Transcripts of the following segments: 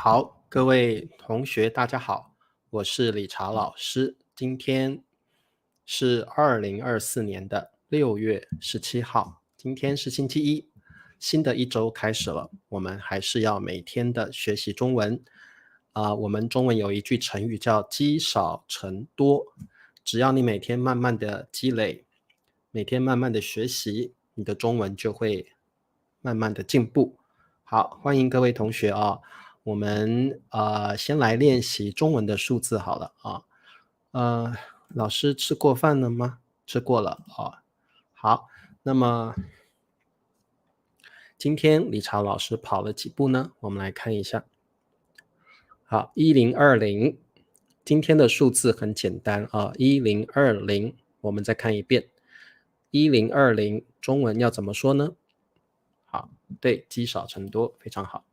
好，各位同学大家好，我是理查老师。今天是2024年的6月17号，今天是星期一，新的一周开始了，我们还是要每天的学习中文。我们中文有一句成语叫积少成多，只要你每天慢慢的积累，每天慢慢的学习，你的中文就会慢慢的进步。好，欢迎各位同学啊，我们先来练习中文的数字好了啊。老师吃过饭了吗？吃过了啊。好，那么今天理查老师跑了几步呢？我们来看一下。好，1020，今天的数字很简单啊，1020，我们再看一遍，1020，中文要怎么说呢？好，对，积少成多，非常好。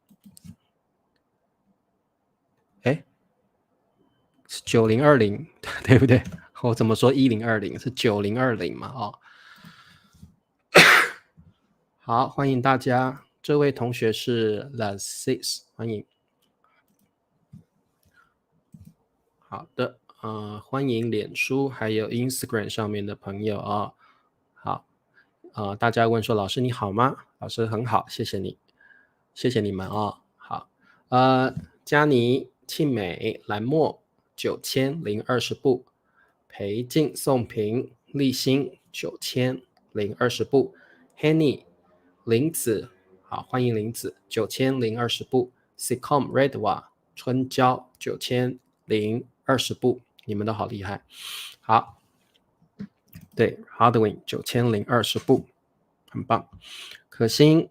哎，是9020，对不对？我怎么说1020是9020嘛？哦，好，欢迎大家。这位同学是 The Six， 欢迎。好的，欢迎脸书还有 Instagram 上面的朋友啊。好，大家问说老师你好吗？老师很好，谢谢你，谢谢你们啊。好，佳妮、庆美、蓝墨9020步，裴静、宋平、立新9020步 ，Henny、林子，好，欢迎林子9020步 ，Sicom Redwa、春娇9020步，你们都好厉害。好，对 ，Hardwin 9020步，很棒。可心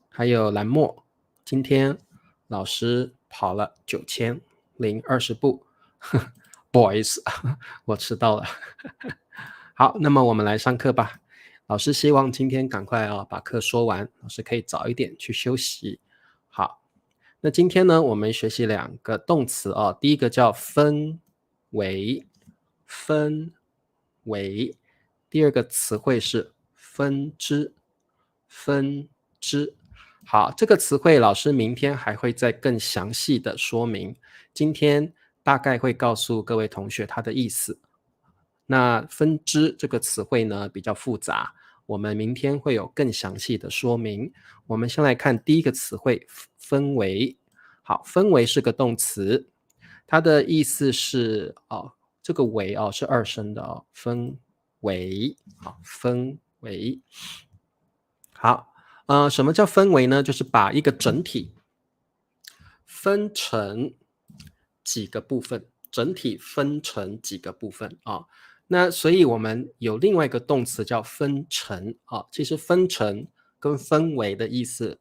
还有蓝墨，今天老师跑了9020步，不好意思，我迟到了。好，那么我们来上课吧。老师希望今天赶快把课说完，老师可以早一点去休息。好，那今天呢，我们学习2个动词啊，第一个叫分为，分为，第二个词汇是分支，分支。好，这个词汇老师明天还会再更详细的说明，今天大概会告诉各位同学它的意思。那分支这个词汇呢比较复杂，我们明天会有更详细的说明。我们先来看第一个词汇分为。好，分为是个动词，它的意思是这个为是2声的分为，好，分为。好，什么叫分为呢？就是把一个整体分成几个部分，整体分成几个部分啊。那所以我们有另外一个动词叫分成啊，其实分成跟分为的意思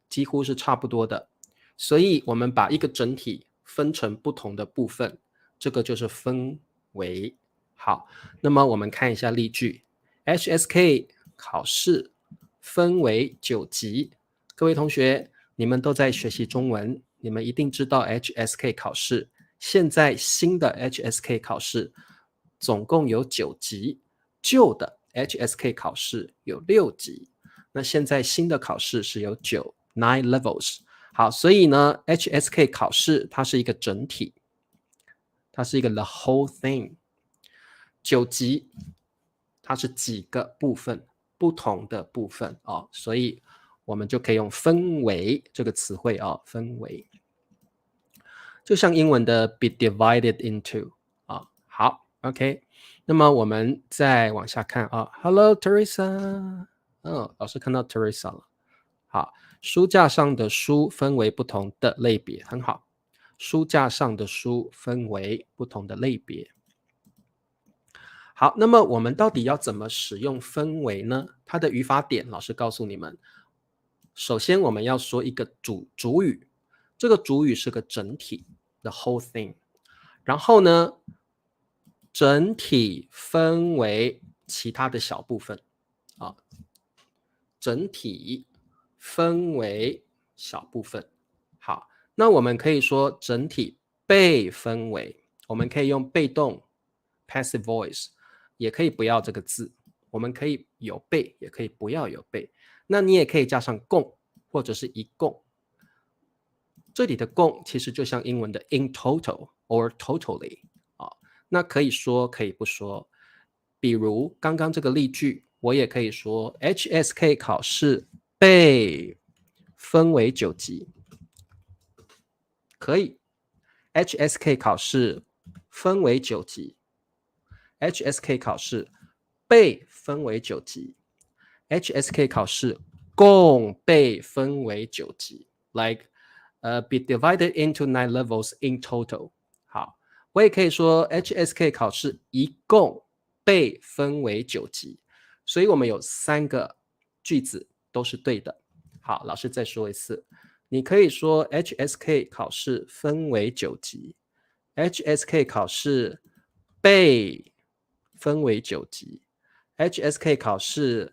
几乎是差不多的，所以我们把一个整体分成不同的部分，这个就是分为。好，那么我们看一下例句 ，HSK 考试分为9级，各位同学，你们都在学习中文，你们一定知道 HSK 考试，现在新的 HSK 考试总共有9级，旧的 HSK 考试有6级，那现在新的考试是有9 levels。好，所以呢 HSK 考试它是一个整体，它是一个 the whole thing。9级它是几个部分，不同的部分所以我们就可以用分为这个词汇分为。就像英文的 be divided into 好 OK， 那么我们再往下看Hello Teresa， 老师看到 Teresa 了。好，书架上的书分为不同的类别，很好，书架上的书分为不同的类别。好，那么我们到底要怎么使用分为呢？它的语法点老师告诉你们，首先我们要说一个主语，这个主语是个整体 the whole thing， 然后呢整体分为其他的小部分整体分为小部分。好，那我们可以说整体被分为，我们可以用被动 passive voice， 也可以不要这个字，我们可以有被也可以不要有被，那你也可以加上共或者是一共。这里的共其实就像英文的 in total or totally 啊，那可以说可以不说。比如刚刚这个例句，我也可以说 HSK 考试被分为9级，可以。HSK 考试分为9级 ，HSK 考试被分为9级 ，HSK 考试共被分为9级 ，like be divided into 9 levels in total。好，我也可以说 HSK 考试一共被分为9级，所以我们有3个句子都是对的。好，老师再说一次，你可以说 HSK 考试分为9级 ，HSK 考试被分为9级 ，HSK 考试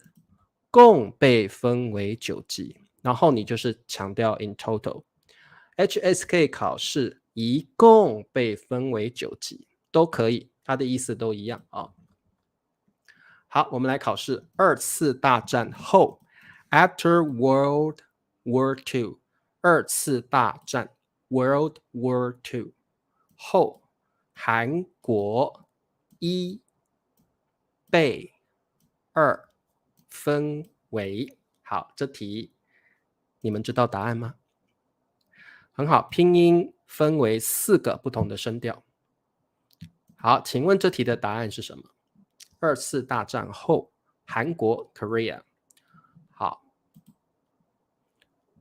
共被分为9级，然后你就是强调 in total。HSK 考试一共被分为9级，都可以，它的意思都一样啊。好，我们来考试。2次大战后 ，After World War II， 2次大战 World War II 后，韩国一被2分为。好，这题你们知道答案吗？很好，拼音分为4个不同的声调。好，请问这题的答案是什么？2次大战后，韩国 Korea。好，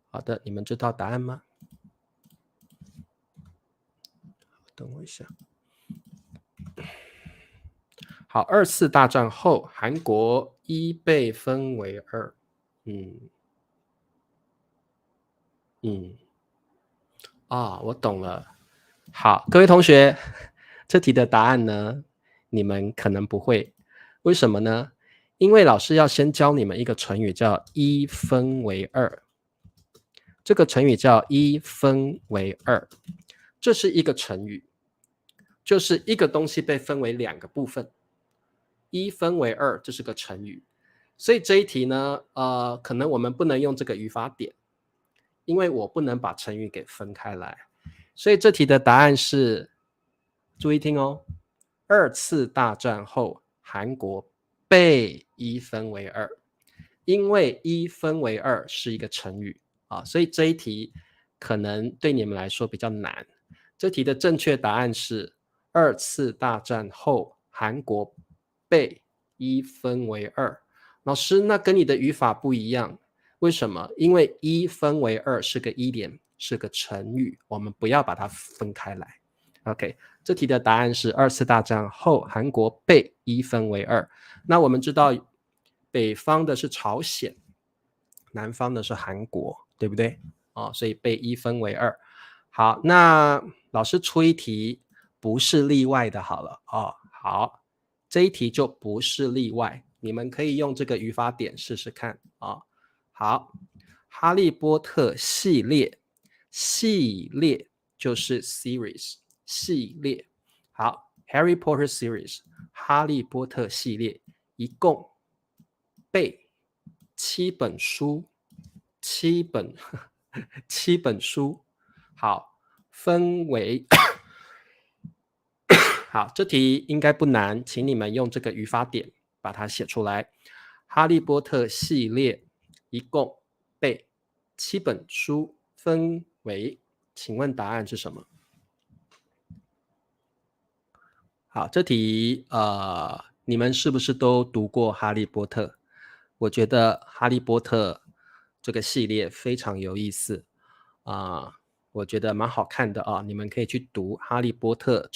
好的，你们知道答案吗？等我一下。好，2次大战后，韩国一被分为2。我懂了。好，各位同学，这题的答案呢，你们可能不会，为什么呢？因为老师要先教你们一个成语，叫一分为二。这个成语叫一分为二，这是一个成语，就是一个东西被分为2个部分，一分为二，这是个成语。所以这一题呢，可能我们不能用这个语法点，因为我不能把成语给分开来。所以这题的答案是，注意听哦，2次大战后，韩国被一分为二，因为一分为二是一个成语啊，所以这一题可能对你们来说比较难。这题的正确答案是2次大战后，韩国被一分为二。老师，那跟你的语法不一样，为什么？因为一分为二是个依点，是个成语，我们不要把它分开来。OK， 这题的答案是2次大战后，韩国被一分为二。那我们知道，北方的是朝鲜，南方的是韩国，对不对？所以被一分为二。好，那老师出一题不是例外的，好了好，这一题就不是例外，你们可以用这个语法点试试看啊。好，哈利波特系列就是 series 系列。好 ，Harry Potter series 哈利波特系列一共被7本书，7本书。好，分为好，这题应该不难，请你们用这个语法点把它写出来。哈利波特系列一共被7本书分为，请问答案是什么？好，这题你们是不是都读过哈利波特？我觉得哈利波特这个系列非常有意思我觉得蛮好看的啊，你们可以去读哈利波特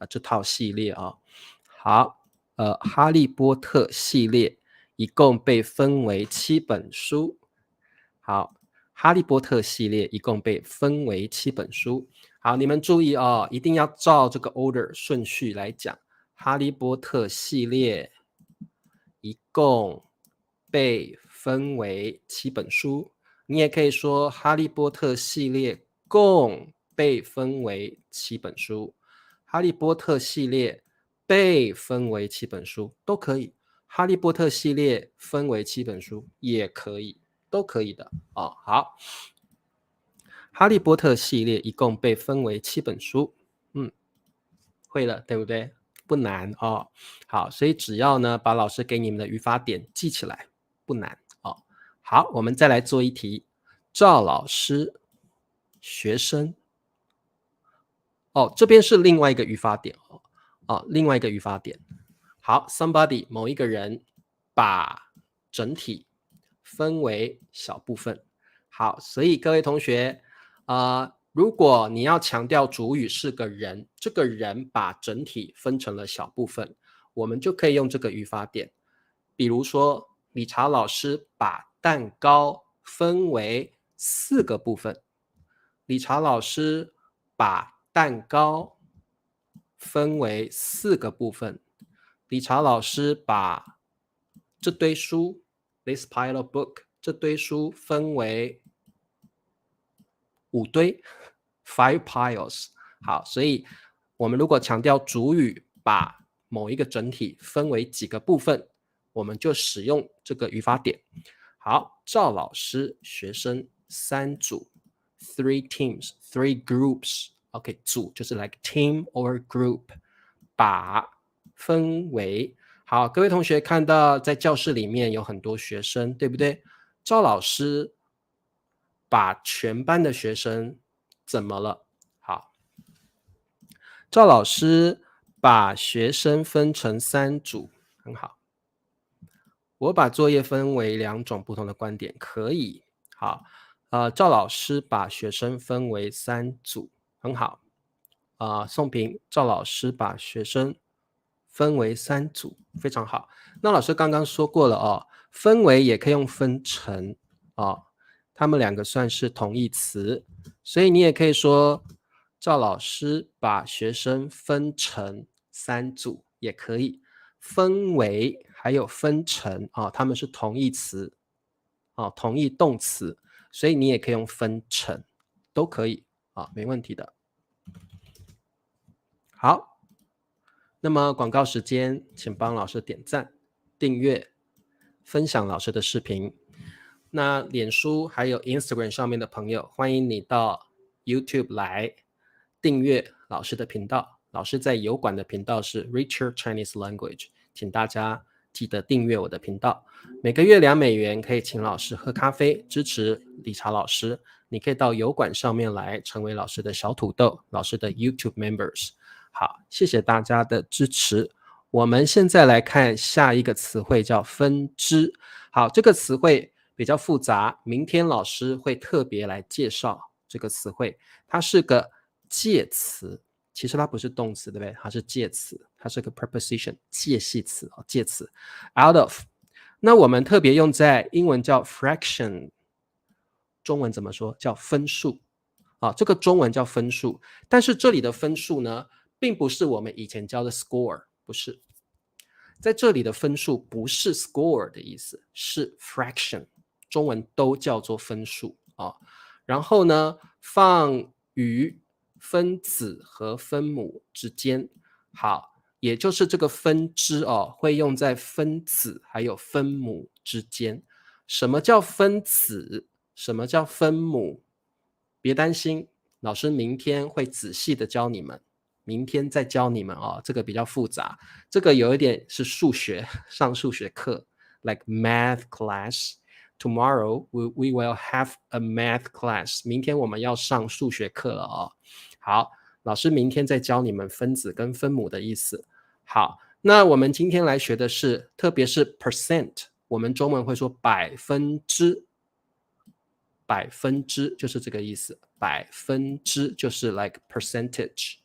这套系列啊。好，哈利波特系列一共被分为7本书。好，哈利波特系列一共被分为7本书。好，你们注意哦，一定要照这个 order 顺序来讲。哈利波特系列一共被分为7本书。你也可以说哈利波特系列共被分为7本书。哈利波特系列被分为7本书都可以。哈利波特系列分为7本书也可以，都可以的好。哈利波特系列一共被分为7本书。会了，对不对？不难哦。好，所以只要呢把老师给你们的语法点记起来，不难哦。好，我们再来做一题。赵老师，学生。这边是另外一个语法点另外一个语法点。好 ，somebody 某一个人把整体分为小部分。好，所以各位同学，如果你要强调主语是个人，这个人把整体分成了小部分，我们就可以用这个语法点。比如说，理查老师把蛋糕分为4个部分。理查老师把蛋糕分为4个部分。理查老师把这堆书 this pile of book 这堆书分为5堆 5 piles。 好，所以我们如果强调主语把某一个整体分为几个部分，我们就使用这个语法点。好，赵老师学生3组 3 teams 3 groups。 OK， 组就是 like team or group， 把分为。好，各位同学看到在教室里面有很多学生，对不对？赵老师把全班的学生怎么了？好，赵老师把学生分成3组，很好。我把作业分为2种不同的观点，可以。好，赵老师把学生分为3组，很好。宋平，赵老师把学生分为3组，非常好。那老师刚刚说过了分为也可以用分成他们2个算是同义词，所以你也可以说赵老师把学生分成3组，也可以。分为还有分成他们是同义词同义动词，所以你也可以用分成，都可以没问题的。好，那么广告时间，请帮老师点赞、订阅、分享老师的视频。那脸书还有 Instagram 上面的朋友，欢迎你到 YouTube 来订阅老师的频道。老师在油管的频道是 Richer Chinese Language， 请大家记得订阅我的频道。每个月$2可以请老师喝咖啡，支持理查老师。你可以到油管上面来成为老师的小土豆，老师的 YouTube members。好，谢谢大家的支持。我们现在来看下一个词汇，叫分支。好，这个词汇比较复杂，明天老师会特别来介绍这个词汇。它是个介词，其实它不是动词，对不对？它是介词，它是个 preposition 介系词介词 out of。 那我们特别用在英文叫 fraction， 中文怎么说？叫分数这个中文叫分数，但是这里的分数呢，并不是我们以前教的 score， 不是。在这里的分数不是 score 的意思，是 fraction， 中文都叫做分数然后呢，放于分子和分母之间。好，也就是这个分支会用在分子还有分母之间。什么叫分子？什么叫分母？别担心，老师明天会仔细的教你们。明天再教你们这个比较复杂，这个有一点是数学，上数学课 like math class。 Tomorrow we will have a math class， 明天我们要上数学课了好，老师明天再教你们分子跟分母的意思。好，那我们今天来学的是，特别是 percent， 我们中文会说百分之，百分之就是这个意思，百分之就是 like percentage。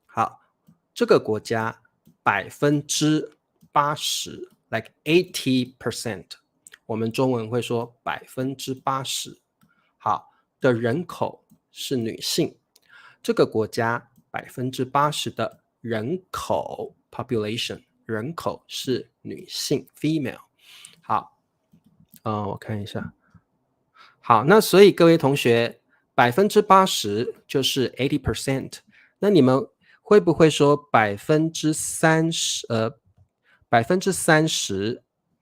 好，这个国家80%， like 80%， 我们中文会说80%。好，的人口是女性，这个国家80%的人口 population 人口是女性 female。 好，我看一下。好，那所以各位同学，80%就是 80%， 那你们会不会说30%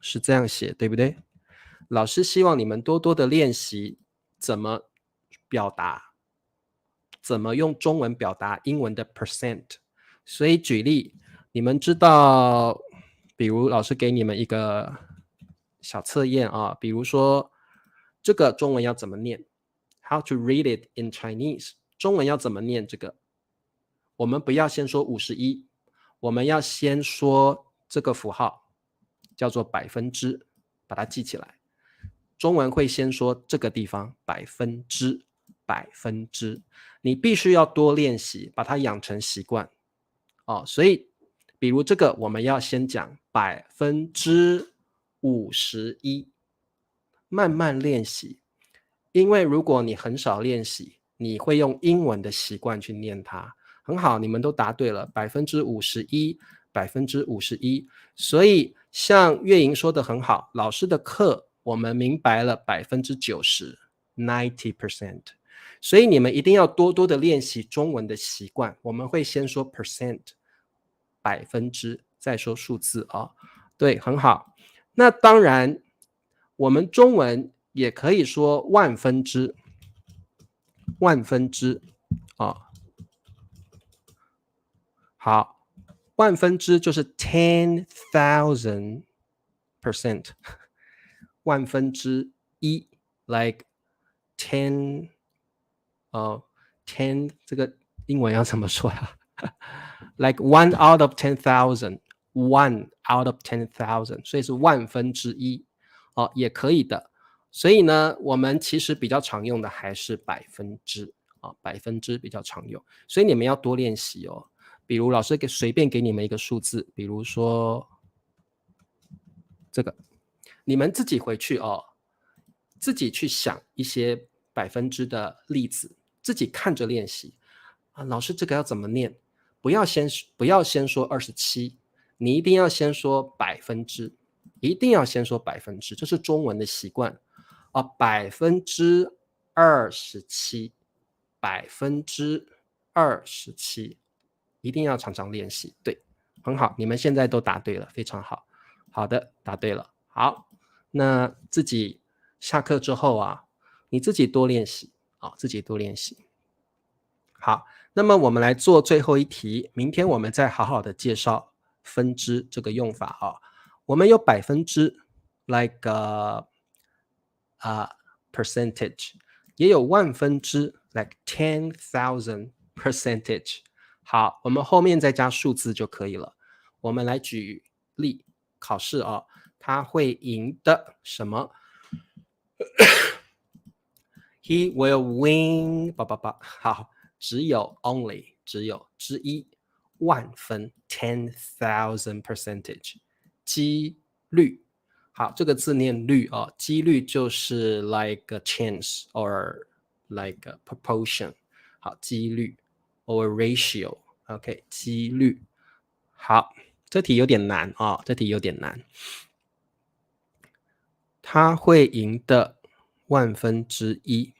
是这样写，对不对？老师希望你们多多的练习怎么表达，怎么用中文表达英文的 percent。所以举例，你们知道，比如老师给你们一个小测验啊，比如说这个中文要怎么念 ？How to read it in Chinese？ 中文要怎么念这个？我们不要先说51，我们要先说这个符号叫做百分之，把它记起来。中文会先说这个地方百分之，你必须要多练习，把它养成习惯。所以比如这个我们要先讲51%，慢慢练习。因为如果你很少练习，你会用英文的习惯去念它。很好，你们都答对了，51%，51%。所以像月莹说的很好，老师的课我们明白了90%，90%。所以你们一定要多多的练习中文的习惯。我们会先说 percent， 百分之，再说数字啊。对，很好。那当然，我们中文也可以说万分之啊。好，万分之就是 10,000%， 万分之一 like 10 10这个英文要怎么说呀？like 1 out of 10,000， 1 out of 10,000， 所以是万分之一也可以的。所以呢，我们其实比较常用的还是百分之百分之比较常用，所以你们要多练习哦。比如老师随便给你们一个数字，比如说这个，你们自己回去自己去想一些百分之的例子，自己看着练习老师这个要怎么念？不要先说27，你一定要先说百分之，一定要先说百分之，这是中文的习惯27%，27%，一定要常常练习。对，很好，你们现在都答对了，非常好。好的，答对了。好，那自己下课之后你自己多练习自己多练习。好，那么我们来做最后一题，明天我们再好好的介绍分支这个用法我们有百分之 like percentage， 也有万分之 like 10,000 percentage。好，我们后面再加数字就可以了。我们来举例，考试他会赢的什么？He will win 好，只有 only 只有之一万分 10,000 percentage 几率。好，这个字念率几率就是 like a chance or like a proportion。好，几率 or ratio。OK， 几率。好，这题有点难这题有点难。他会赢的万分之一，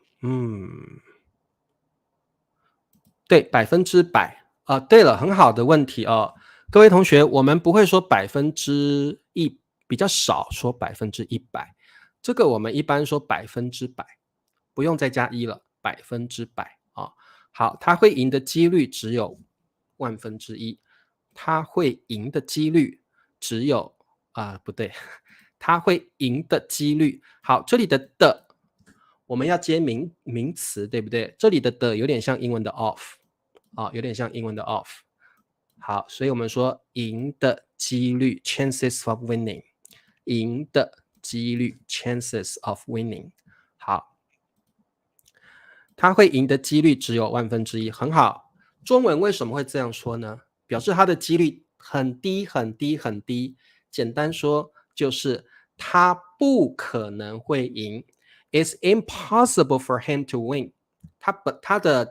对，100%对了，很好的问题各位同学，我们不会说100%，比较少说100%，这个我们一般说100%，不用再加一了，100%好，他会赢的几率只有万分之一，他会赢的几率只有不对，他会赢的几率。好，这里的我们要接名词，对不对？这里的有点像英文的 of。有点像英文的 of。 好，所以我们说赢的几率 chances of winning， 赢的几率 chances of winning。 好，他会赢的几率只有万分之一，很好。中文为什么会这样说呢？表示他的几率很低很低很低，简单说就是他不可能会赢， It's impossible for him to win。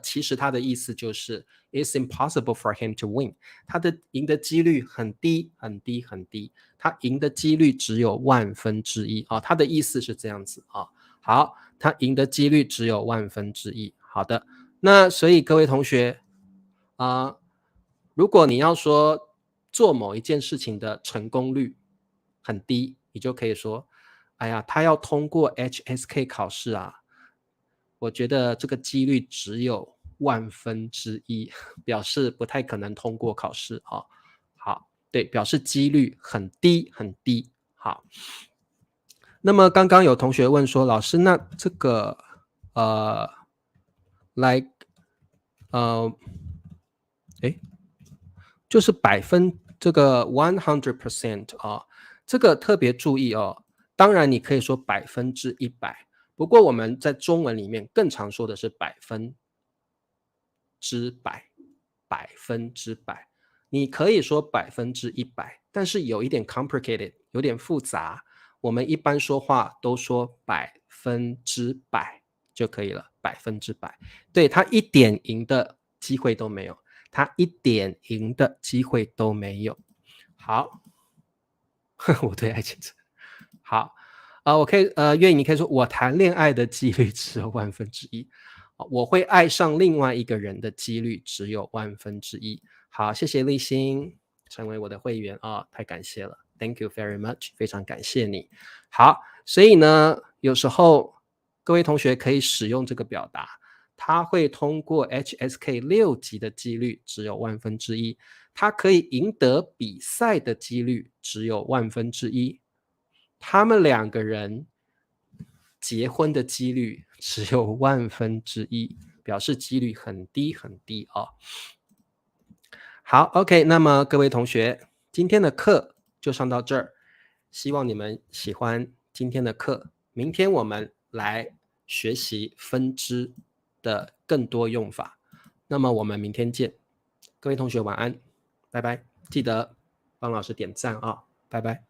其实他的意思就是 It's impossible for him to win， 他的赢的几率很低很低很低，他赢的几率只有万分之一他的意思是这样子好，他赢的几率只有万分之一。好的，那所以各位同学如果你要说做某一件事情的成功率很低，你就可以说哎呀，他要通过 HSK 考试我觉得这个几率只有1/1000，表示不太可能通过考试啊。好，对，表示几率很低很低。好，那么刚刚有同学问说，老师，那这个like 就是这个100% 啊，这个特别注意哦。当然你可以说100%，不过我们在中文里面更常说的是100%，100%。你可以说100%，但是有一点 complicated， 有点复杂。我们一般说话都说100%就可以了，100%。对，它一点赢的机会都没有，它一点赢的机会都没有。好，我对爱情好，我可以愿意你可以说我谈恋爱的几率只有1/1000，我会爱上另外一个人的几率只有1/1000。好，谢谢立新成为我的会员啊，太感谢了 ，Thank you very much， 非常感谢你。好，所以呢，有时候各位同学可以使用这个表达，它会通过 HSK 6级的几率只有1/1000，它可以赢得比赛的几率只有1/1000。他们两个人结婚的几率只有1/1000，表示几率很低很低哦。好 ，OK， 那么各位同学，今天的课就上到这儿，希望你们喜欢今天的课。明天我们来学习分支的更多用法。那么我们明天见，各位同学晚安，拜拜，记得帮老师点赞啊，拜拜。